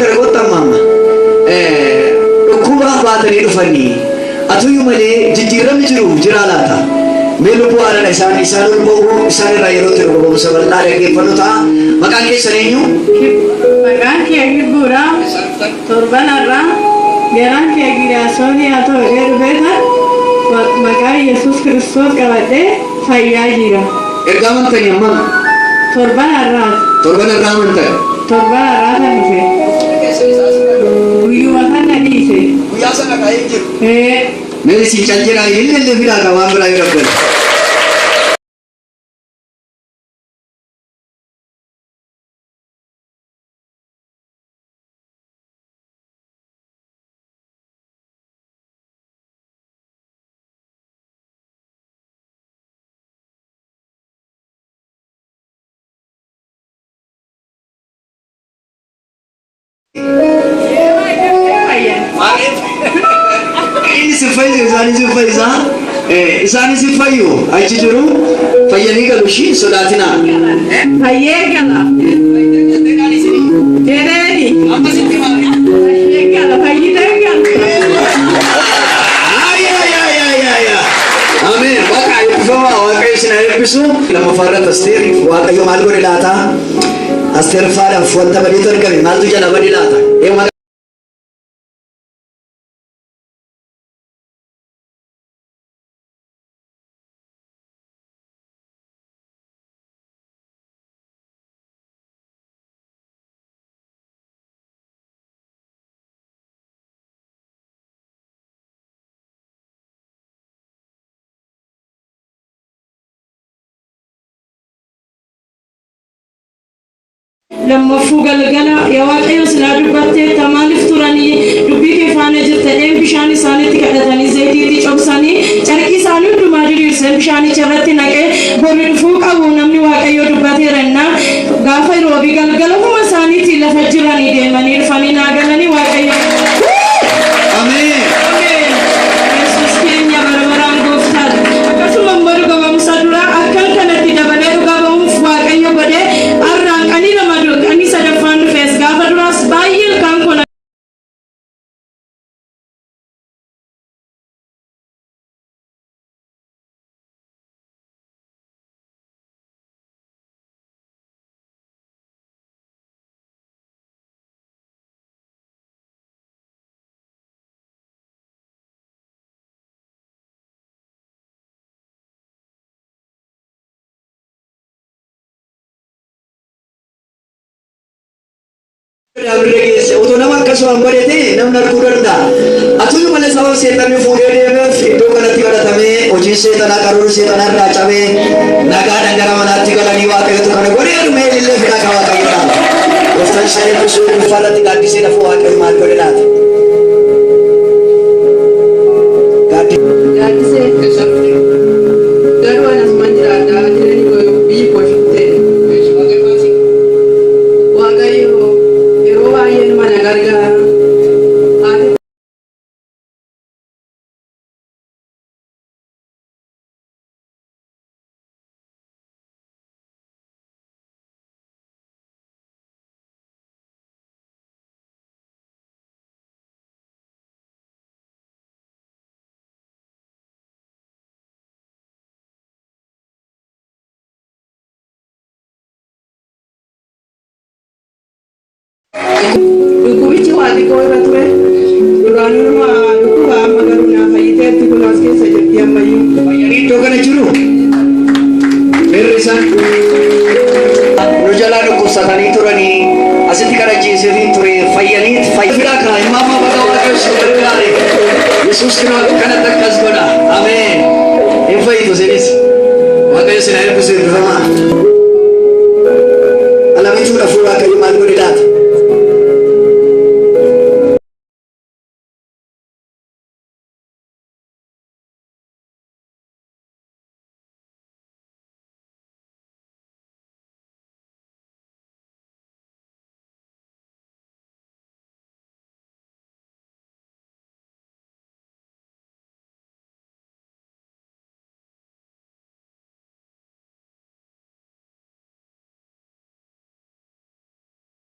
kana gotta mama kuba baatanii dhufanii atuyyuu malee jijjiiramni jiru jiraalata melu bu'aadha isaan lubbu isaan irraa yeroo ture lubbu sabalaa dhaggeeffannu ta'a maqaan keessan eenyu maqaan kee Gibbuura torbanarraa garaan kee Giriyaasootii haa ta'u dhufeeta maqaa Yesuus Kiristoos qabadhee fayyaa jira. Ergaa amantanii amma torbanarraa amantan torbanarraa kan dhufe guyyuma kana dhiise guyyaa sana kaa'ee jiru mee si caljiraa illee biraa ka waan biraa yoo dabale ini sifai isani sifayu achi jiru fayyanii galu shi sodatina fayyee gala jedheeni fayyee gala fayyidee gala amen waaqayyo kufamaa waaqayyo isin eebbisu lammaffaa Asteer waaqayyo maal godhe laata Asteer faadhaaf wanta badeetu argame maaltu jala bade laata لما فوق الجنا يا واقعي وسلا دبته تمام فطراني دبي كيفانة جتة بشاني ساني تكادتاني زيتي تيجي أبساني تركي ساني دماغي يوسف بشاني شرطي ناقة بوري فوق أبو نمني واقعي ودبته رنا غافي روبي قال هو ساني تيلا فجراني ديماني رفاني ناقلني واقعي آمين يسوع كينيا بربران غفتاد أكثر من مرة قام مسادورا أكل كنا تدبلة قام واقعي بده أران أني لما أني سادفان فيس غافدراس بايل كان كنا Untuk nama kasuan berarti nama narkuranda. Atuh mana sama setan yang fude dia itu kalau tiga datame, uji setan akarur setan ada cawe, negara mana tiga lagi wakil itu kan boleh ada mail le bila kawan kita. Ustaz saya tu suruh fala tiga di sini fuad kemal boleh lat. Gadi se garuan asmanjira ada jadi ni bi poshte. Wagayo Ayen mana garga ade Kubichi wadi kau ratuwe, uranu nama luku ama garuna hayite tu kunaske saja tiang bayu. Ini tu kan curu. Beresan. Nujala luku satani turani. Asal tiga raja seri ture fayanit fayfiraka. Mama bagawa kesulitan. Yesus kena tekas guna. Amin. Info itu senis. Makanya saya bersyukur sama. Alam itu dah full